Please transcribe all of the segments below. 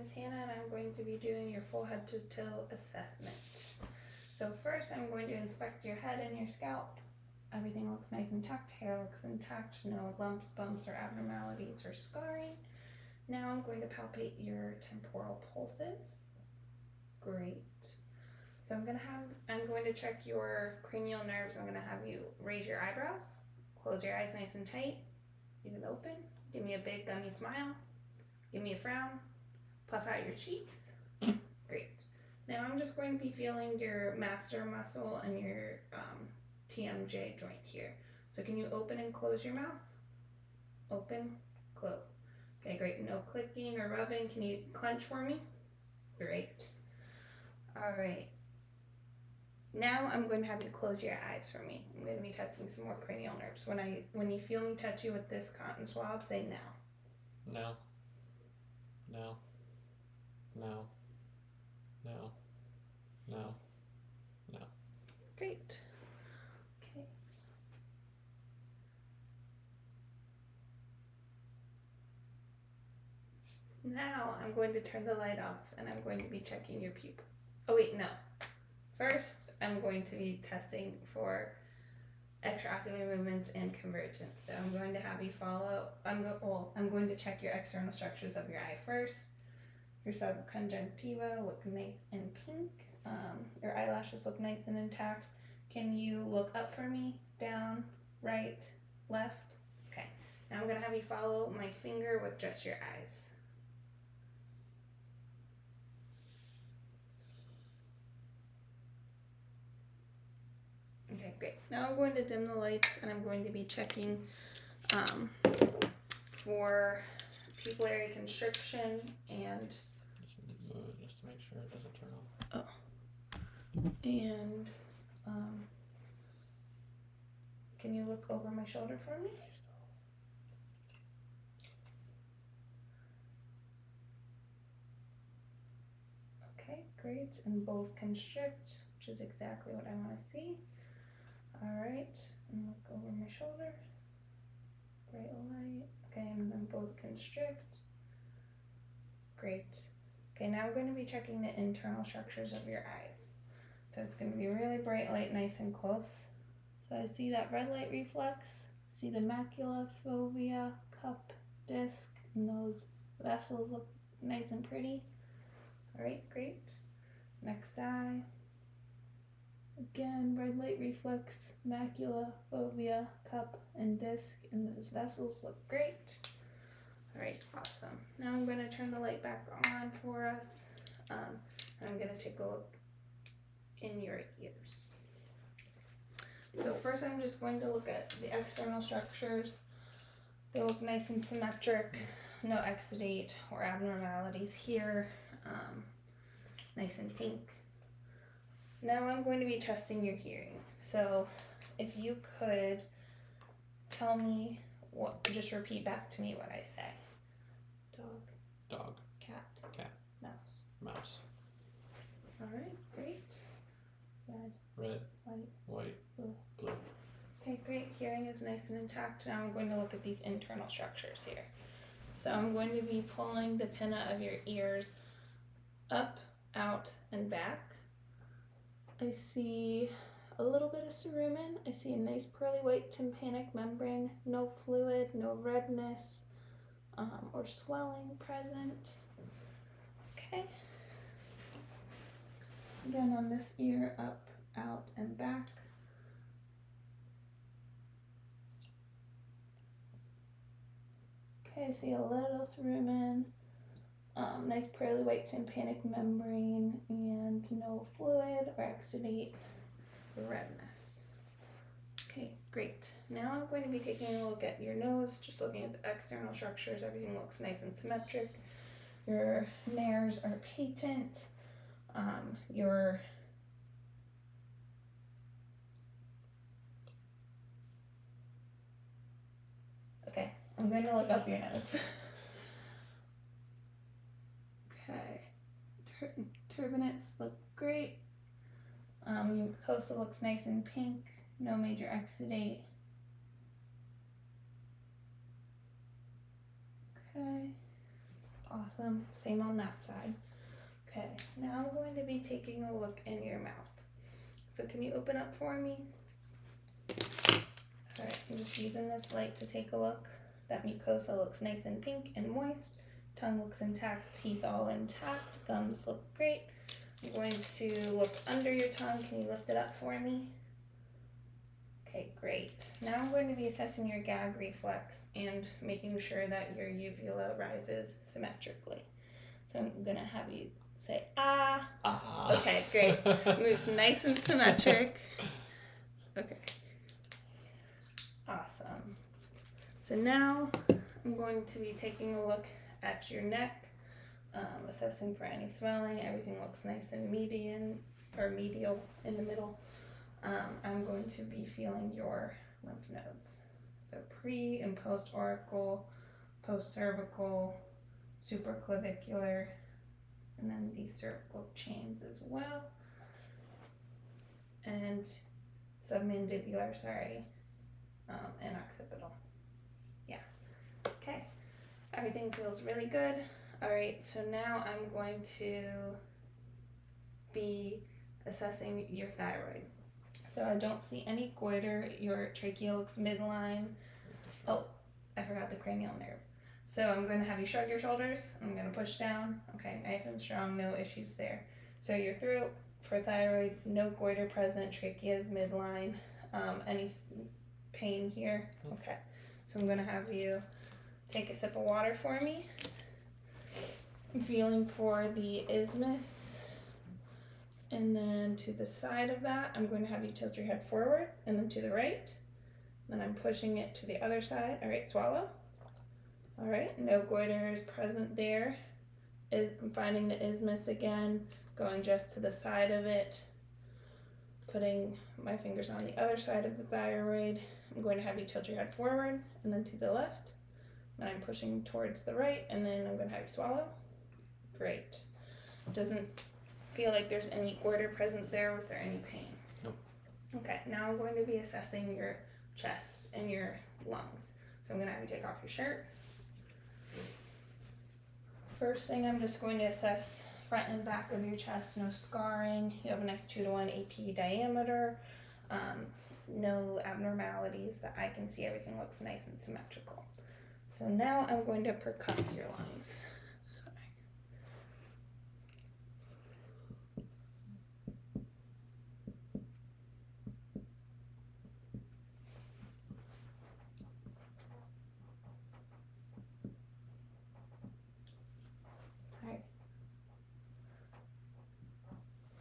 is Hannah, and I'm going to be doing your full head to toe assessment. So first I'm going to inspect your head and your scalp. Everything looks nice and intact, hair looks intact, no lumps, bumps, or abnormalities or scarring. Now I'm going to palpate your temporal pulses. Great. So I'm going to check your cranial nerves. I'm going to have you raise your eyebrows, close your eyes nice and tight, even open, give me a big gummy smile, give me a frown, puff out your cheeks. Great. Now I'm just going to be feeling your masseter muscle and your TMJ joint here. So can you open and close your mouth? Open, close. Okay, great. No clicking or rubbing. Can you clench for me? Great. All right. Now I'm going to have you close your eyes for me. I'm going to be testing some more cranial nerves. When you feel me touch you with this cotton swab, say now. No. No. No. No. No. No. Great. Okay. Now I'm going to turn the light off and I'm going to be checking your pupils. Oh wait, no. First, I'm going to be testing for extraocular movements and convergence. So I'm going to have you I'm going to check your external structures of your eye first. Your subconjunctiva look nice and pink. Your eyelashes look nice and intact. Can you look up for me? Down, right, left? Okay. Now I'm going to have you follow my finger with just your eyes. Okay, great. Now I'm going to dim the lights and I'm going to be checking for pupillary constriction and just to make sure it doesn't turn off. And can you look over my shoulder for me? Okay, great. And both constrict, which is exactly what I want to see. All right, and look over my shoulder. Bright light. Okay, and then both constrict. Great. Okay, now I'm going to be checking the internal structures of your eyes. So it's going to be really bright light, nice and close. So I see that red light reflex, see the macula, fovea, cup, disc, and those vessels look nice and pretty. All right, great. Next eye. Again, red light reflex, macula, fovea, cup, and disc, and those vessels look great. All right, awesome. Now I'm going to turn the light back on for us. And I'm going to take a look in your ears. So first I'm just going to look at the external structures. They look nice and symmetric, no exudate or abnormalities here, nice and pink. Now I'm going to be testing your hearing. So if you could tell me just repeat back to me what I say. Dog. Cat. Mouse. All right, great. Red. White. Blue. Okay, great. Hearing is nice and intact. Now I'm going to look at these internal structures here. So I'm going to be pulling the pinna of your ears up, out, and back. I see a little bit of cerumen. I see a nice pearly white tympanic membrane, no fluid, no redness or swelling present. Okay. Again on this ear, up, out, and back. Okay, I see a little cerumen, nice pearly white tympanic membrane, and no fluid or exudate redness. Okay, great. Now I'm going to be taking a look at your nose, just looking at the external structures. Everything looks nice and symmetric. Your nares are patent. Okay, I'm going to look up your nose. Okay, turbinates look great. Mucosa looks nice and pink, no major exudate. Okay. Awesome. Same on that side. Okay, now I'm going to be taking a look in your mouth. So can you open up for me? Alright, I'm just using this light to take a look. That mucosa looks nice and pink and moist. Tongue looks intact, teeth all intact, gums look great. I'm going to look under your tongue. Can you lift it up for me? Okay, great. Now I'm going to be assessing your gag reflex and making sure that your uvula rises symmetrically. So I'm gonna have you say, ah. Ah. Okay, great. Moves nice and symmetric. Okay. Awesome. So now I'm going to be taking a look at your neck, assessing for any swelling. Everything looks nice and medial in the middle. I'm going to be feeling your lymph nodes. So pre and post auricle, post cervical, supraclavicular, and then these cervical chains as well. And submandibular, and occipital. Yeah. Okay. Everything feels really good. All right, so now I'm going to be assessing your thyroid. So I don't see any goiter. Your trachea looks midline. Oh, I forgot the cranial nerve. So I'm going to have you shrug your shoulders. I'm going to push down. Okay, nice and strong, no issues there. So your throat for thyroid, no goiter present, trachea is midline. Any pain here? Okay, so I'm going to have you take a sip of water for me. I'm feeling for the isthmus. And then to the side of that, I'm going to have you tilt your head forward and then to the right. Then I'm pushing it to the other side. All right, swallow. All right, no goiter is present there. I'm finding the isthmus again, going just to the side of it, putting my fingers on the other side of the thyroid. I'm going to have you tilt your head forward and then to the left. Then I'm pushing towards the right, and then I'm going to have you swallow. Great. Doesn't feel like there's any goiter present there. Was there any pain? Nope. Okay, now I'm going to be assessing your chest and your lungs. So I'm going to have you take off your shirt. First thing, I'm just going to assess front and back of your chest. No scarring. You have a nice 2:1 AP diameter. No abnormalities that I can see. Everything looks nice and symmetrical. So now I'm going to percuss your lungs. Sorry.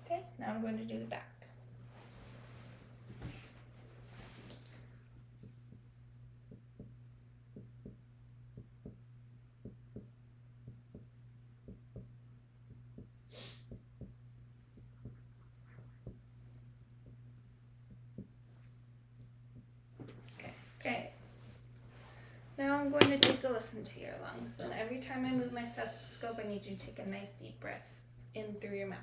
Okay, now I'm going to do the back. Okay. Now I'm going to take a listen to your lungs, and every time I move my stethoscope, I need you to take a nice deep breath in through your mouth.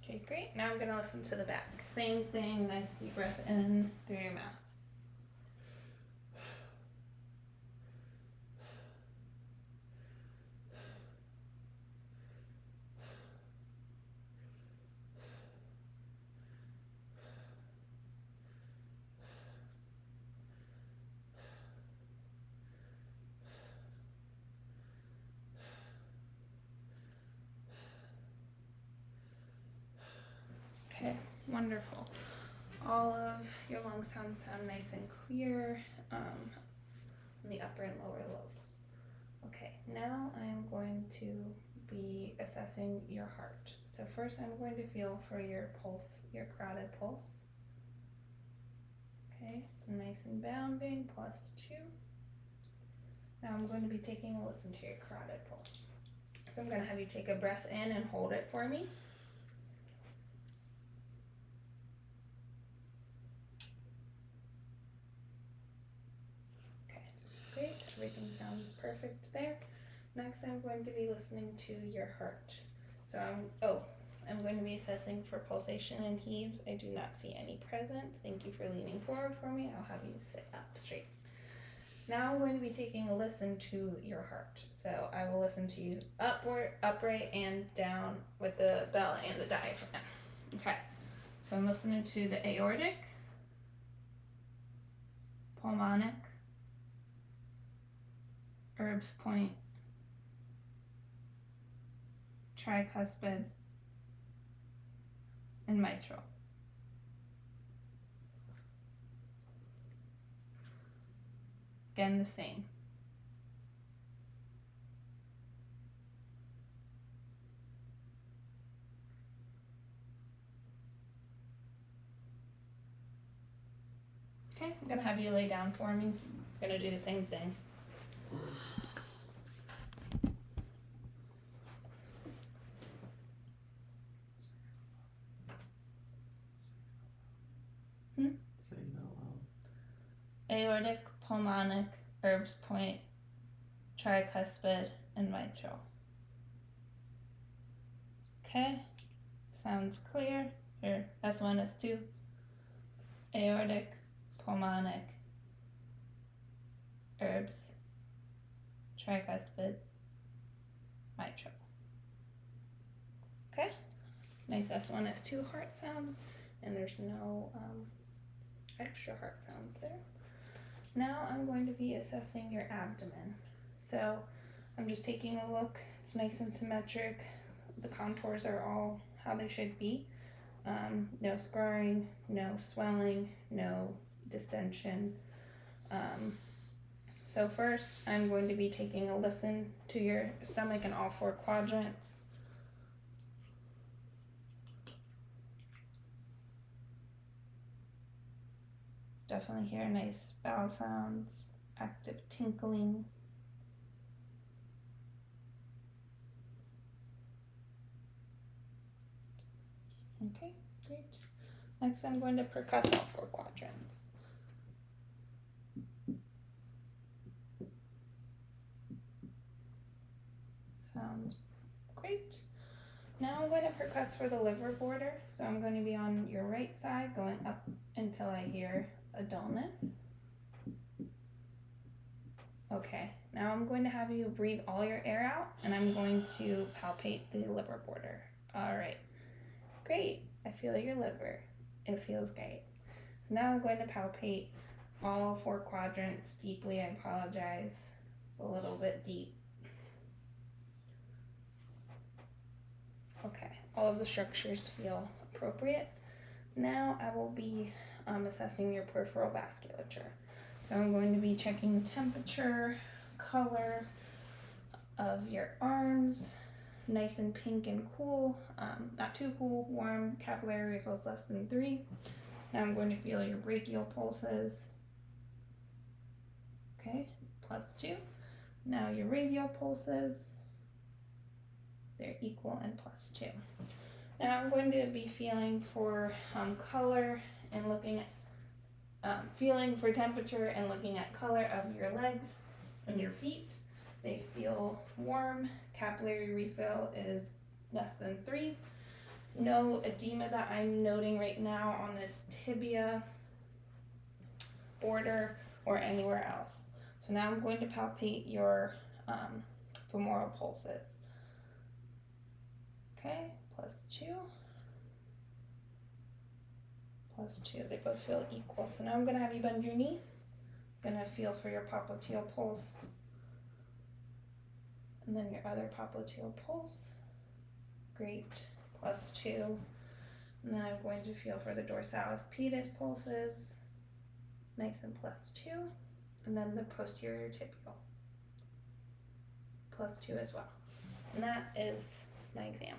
Okay, great. Now I'm going to listen to the back. Same thing, nice deep breath in through your mouth. Okay, wonderful. All of your lung sounds sound nice and clear in the upper and lower lobes. Okay, now I'm going to be assessing your heart. So first I'm going to feel for your pulse, your carotid pulse. Okay, it's nice and bounding, +2. Now I'm going to be taking a listen to your carotid pulse. So I'm going to have you take a breath in and hold it for me. Okay, great. Everything sounds perfect there. Next, I'm going to be listening to your heart. So I'm going to be assessing for pulsation and heaves. I do not see any present. Thank you for leaning forward for me. I'll have you sit up straight. Now I'm going to be taking a listen to your heart. So I will listen to you upward, upright, and down with the bell and the diaphragm. Okay. So I'm listening to the aortic, pulmonic, Erb's point, tricuspid, and mitral. Again, the same. Okay, I'm gonna have you lay down for me. I'm gonna do the same thing. Say it out loud. Aortic, pulmonic, Erb's point, tricuspid, and mitral. Okay, sounds clear. Here, S1, S2, aortic, pulmonic, Erb's, tricuspid, mitral. Okay, nice S1, S2 heart sounds, and there's no extra heart sounds there. Now I'm going to be assessing your abdomen. So I'm just taking a look. It's nice and symmetric. The contours are all how they should be. No scarring, no swelling, no distension. So first I'm going to be taking a listen to your stomach in all 4 quadrants. Definitely hear nice bowel sounds, active tinkling. Okay, great. Next I'm going to percuss all 4 quadrants. Sounds great. Now I'm going to percuss for the liver border. So I'm going to be on your right side going up until I hear a dullness. Okay, now I'm going to have you breathe all your air out and I'm going to palpate the liver border. All right, great. I feel your liver. It feels great. So now I'm going to palpate all 4 quadrants deeply. I apologize. It's a little bit deep. Okay, all of the structures feel appropriate. Now I will be assessing your peripheral vasculature. So I'm going to be checking temperature, color of your arms, nice and pink and cool, not too cool, warm, capillary refills less than 3. Now I'm going to feel your brachial pulses. Okay, +2. Now your radial pulses. They're equal and +2. Now I'm going to be feeling for color and looking at, feeling for temperature and looking at color of your legs and your feet. They feel warm. Capillary refill is less than 3. No edema that I'm noting right now on this tibia border or anywhere else. So now I'm going to palpate your femoral pulses. Okay, +2. +2, they both feel equal. So now I'm gonna have you bend your knee. I'm gonna feel for your popliteal pulse. And then your other popliteal pulse. Great, +2. And then I'm going to feel for the dorsalis pedis pulses. Nice and +2. And then the posterior tibial. +2 as well. And that is my exam.